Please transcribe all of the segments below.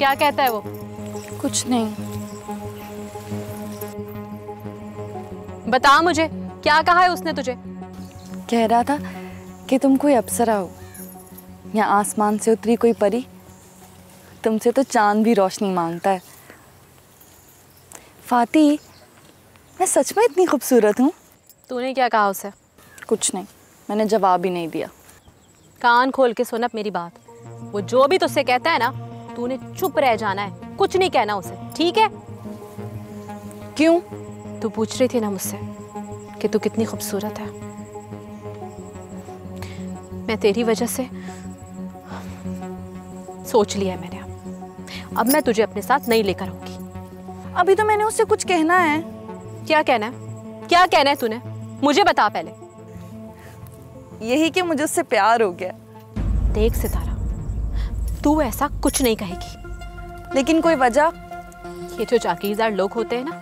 क्या कहता है वो? कुछ नहीं। बता मुझे, क्या कहा है उसने तुझे? कह रहा था कि तुम कोई अप्सरा हो या आसमान से उतरी कोई परी। तुमसे तो चांद भी रोशनी मांगता है। फाती, मैं सच में इतनी खूबसूरत हूँ? तूने क्या कहा उसे? कुछ नहीं, मैंने जवाब ही नहीं दिया। कान खोल के सुन अब मेरी बात। वो जो भी तुझसे कहता है ना, तूने चुप रह जाना है, कुछ नहीं कहना उसे, ठीक है? क्यों? तू पूछ रही थी ना मुझसे कि तू कितनी खूबसूरत है। मैं तेरी वजह से सोच लिया है मैंने। अब मैं तुझे अपने साथ नहीं लेकर आऊंगी। अभी तो मैंने उससे कुछ कहना है। क्या कहना है? क्या कहना है तूने? मुझे बता पहले। यही कि मुझे उससे प्यार हो गया। देख सितारा, तू ऐसा कुछ नहीं कहेगी। लेकिन कोई वजह? ये जो जागीरदार लोग होते हैं ना,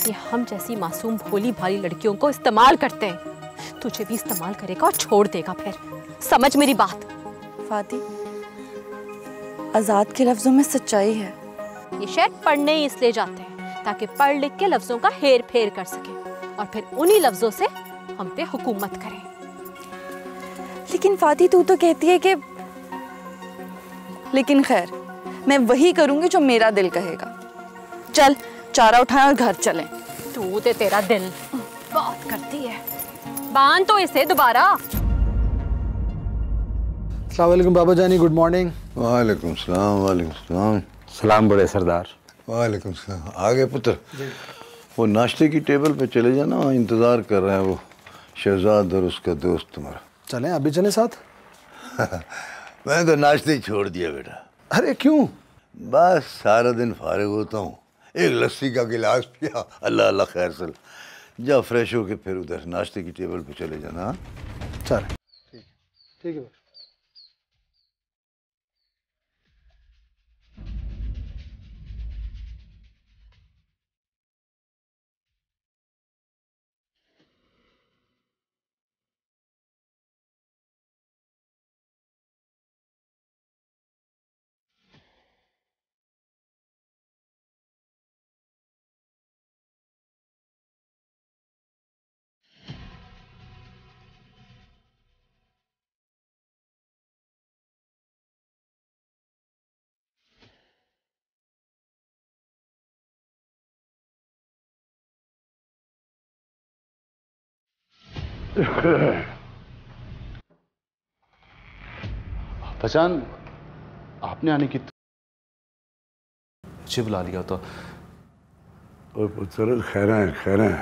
ये हम जैसी मासूम भोली भाली लड़कियों को इस्तेमाल करते हैं। तुझे भी इस्तेमाल करेगा और छोड़ देगा फिर। समझ मेरी बात। फाती, आजाद के लफ्जों में सच्चाई है। ये शायद पढ़ने ही इसलिए जाते हैं ताकि पढ़ लिख के लफ्जों का हेर फेर कर सके और फिर उन्हीं लफ्जों से हम पे हुकूमत करें। लेकिन फाती, तू तो कहती है कि... लेकिन खैर, मैं वही करूंगी जो मेरा दिल कहेगा। चल, चारा उठाएं और घर चलें। तू ते तेरा दिल बात करती है। बांध तो इसे दोबारा। अस्सलाम वालेकुम बाबा जानी, गुड मॉर्निंग। वालेकुम सलाम। वालेकुम सलाम। सलाम बड़े सरदार। वालेकुम सलाम। आ गए पुत्र? वो नाश्ते की टेबल पे चले जाना, वहाँ इंतज़ार कर रहे हैं वो शहजाद और उसका दोस्त तुम्हारा। चलें, अभी चलें साथ? मैंने तो नाश्ते ही छोड़ दिया बेटा। अरे क्यों? बस सारा दिन फारिग होता हूँ, एक लस्सी का गिलास पिया, अल्लाह अल्लाह खैर सल। जा फ्रेश होके फिर उधर नाश्ते की टेबल पे चले जाना। हाँ चल, ठीक है। पहचान, आपने आने की मुझे बुला लिया तो। और पुत्र खैर है।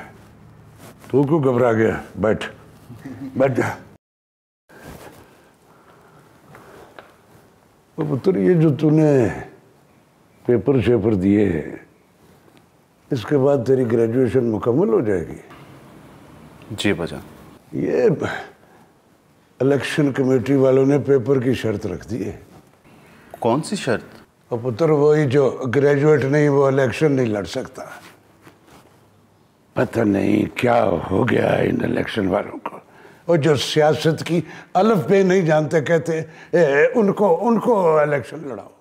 तू क्यों घबरा गया? बैठ बैठ जा। और पुत्र, ये जो तूने पेपर शेपर दिए हैं, इसके बाद तेरी ग्रेजुएशन मुकम्मल हो जाएगी। जी बजान। ये इलेक्शन कमेटी वालों ने पेपर की शर्त रख दी है। कौन सी शर्त? और पुत्र, वही जो ग्रेजुएट नहीं वो इलेक्शन नहीं लड़ सकता। पता नहीं क्या हो गया इन इलेक्शन वालों को। और जो सियासत की अलफ बे नहीं जानते, कहते उनको इलेक्शन लड़ाओ।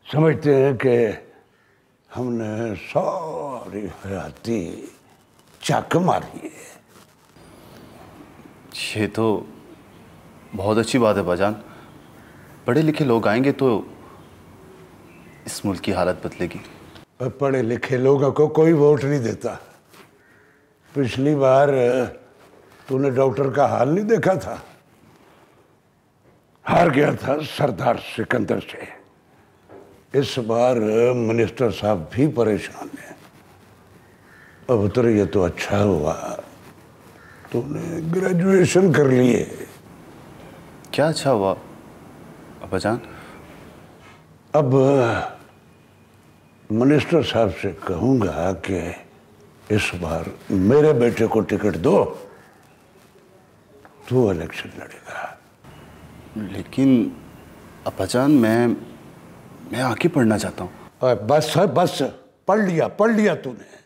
समझते हैं कि हमने सारी हयाती चाक मारी है। ये तो बहुत अच्छी बात है भाईजान। पढ़े लिखे लोग आएंगे तो इस मुल्क की हालत बदलेगी। पढ़े लिखे लोगों को कोई वोट नहीं देता। पिछली बार तूने डॉक्टर का हाल नहीं देखा था, हार गया था सरदार सिकंदर से। इस बार मिनिस्टर साहब भी परेशान हैं। अब उतर, ये तो अच्छा हुआ तूने ग्रेजुएशन कर लिए। क्या अच्छा हुआ अब्बाजान? अब मिनिस्टर साहब से कहूंगा कि इस बार मेरे बेटे को टिकट दो, तू इलेक्शन लड़ेगा। लेकिन अब्बाजान, मैं आगे पढ़ना चाहता हूँ। बस पढ़ लिया तूने।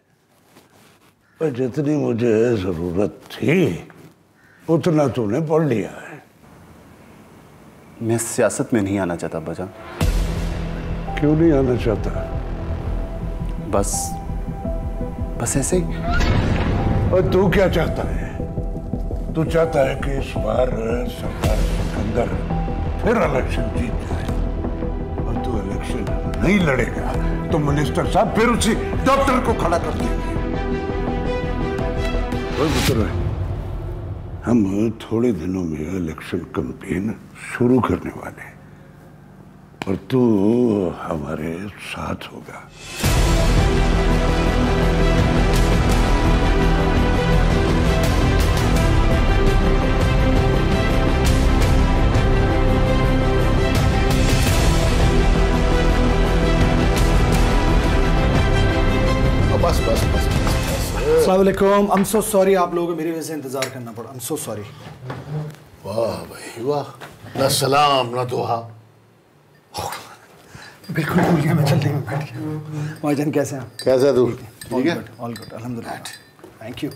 जितनी मुझे जरूरत थी उतना तूने पढ़ लिया है। मैं सियासत में नहीं आना चाहता अब्बाजान। क्यों नहीं आना चाहता? बस ऐसे ही। और तू क्या चाहता है? तू चाहता है कि इस बार सरदार सिकंदर फिर इलेक्शन जीत जाए, और तू इलेक्शन नहीं लड़ेगा तो मिनिस्टर साहब फिर उसी डॉक्टर को खड़ा कर देंगे। हम थोड़े दिनों में इलेक्शन कैंपेन शुरू करने वाले हैं और तू हमारे साथ होगा। बस अस्सलाम वालेकुम। आई एम सो सॉरी, आप लोगों को मेरी वजह से इंतजार करना पड़ा। I am so sorry. वाह भाई वाह, ना सलाम ना दुआ। बिल्कुल भूल गया मैं, जल्दी में बैठ गया। भाईजान कैसे हैं? कैसा तू? ठीक है, ऑल गुड अल्हम्दुलिल्लाह। Thank you.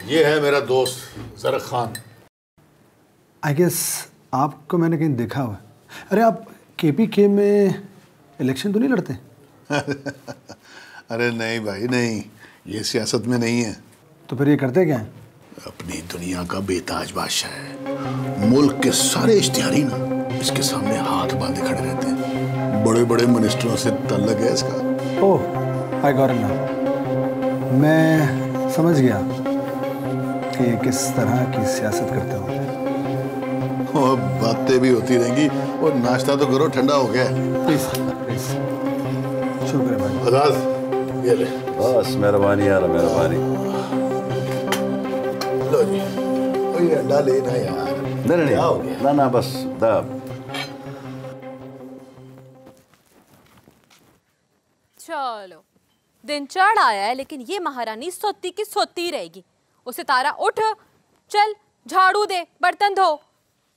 ये है मेरा दोस्त ज़रक खान। आई गेस आपको मैंने कहीं देखा हुआ। अरे आप KPK में इलेक्शन तो नहीं लड़ते? अरे नहीं भाई नहीं, ये सियासत में नहीं है। तो फिर ये करते क्या हैं? अपनी दुनिया का बेताज बादशाह है। मुल्क के सारे इश्तिहारी ना इसके सामने हाथ बांधे खड़े रहते हैं। बड़े बड़े मिनिस्टरों से तल्लक है इसका। ओह आई गॉट इट नाउ। मैं समझ गया कि ये किस तरह की सियासत करते हो। और बातें भी होती रहेंगी, और नाश्ता तो करो, ठंडा हो गया है। Please please. शुक्र है भाई। आजाद ये ले। बस मेहरबानी यार, मेहरबानी। लो जी, कोई अंडा लेना यार। नहीं ना बस दाब। चलो दिन चढ़ आया है, लेकिन ये महारानी सोती की सोती रहेगी। उसे तारा उठ, चल झाड़ू दे, बर्तन धो।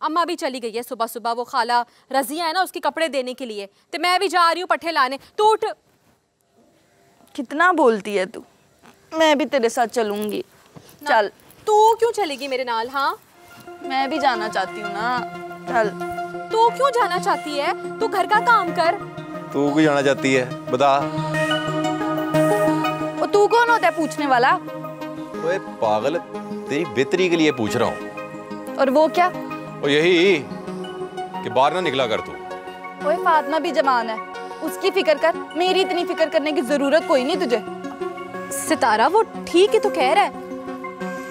अम्मा भी चली गई है सुबह सुबह, वो खाला रजिया है ना उसके कपड़े देने के लिए, तो मैं भी जा रही हूँ पट्ठे लाने। तू उठ। कितना बोलती है तू? मैं भी तेरे साथ चलूंगी। चल। तू क्यों चलेगी मेरे नाल? हाँ मैं भी जाना चाहती हूँ ना। चल। तू क्यों जाना चाहती है? तू घर का काम कर। तू क्यों जाना चाहती है बता। और तू कौन होता है पूछने वाला? ओए पागल, तेरी बेहतरी के लिए पूछ रहा हूँ। और वो क्या? और यही कि बाहर ना निकला कर तू। ओए फातिमा भी जवान है, उसकी फिक्र कर। मेरी इतनी फिक्र करने की जरूरत कोई नहीं तुझे। सितारा वो ठीक है तो कह रहा है।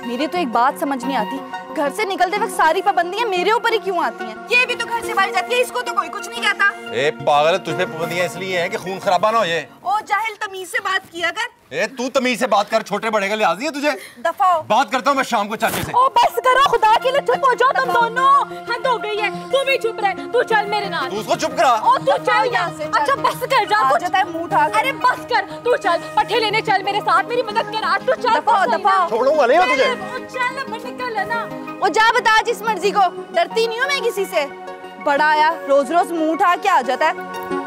मेरी तो एक बात समझ नहीं आती, घर से निकलते वक्त सारी पाबंदियां मेरे ऊपर ही क्यों आती हैं? ये भी तो घर से बाहर जाती है, इसको तो कोई कुछ नहीं कहता। ए पागल, तुझ पे पाबंदियां इसलिए हैं कि खून खराबा ना हो जाए। ओ जाहिल, तमीज से बात किया कर। ए तू तमीज से बात कर, छोटे बड़े का लिहाज नहीं है तुझे। दफा हो। बात करता हूँ मैं शाम को चाचे से। ओ बस करो, खुदा के लिए चुप हो जाओ तुम दोनों। हद हो गई है, तू भी चुप रह। तू चल मेरे नाल। तू उसको चुप करा। ओ तू चल यहाँ से। अच्छा बस कर जा। आ जाता है मुंह उठा के। अरे बस कर, तू चल पट्ठे लेने चल मेरे साथ, मेरी मदद कर। आज तू चल। दफा छोड़ूंगा नहीं मैं तुझे। चल अब निकल ना। ओ जा बता जिस मर्जी को, डरती नहीं हूँ मैं किसी से। बड़ा आया रोज रोज मुंह उठा के आ जाता है।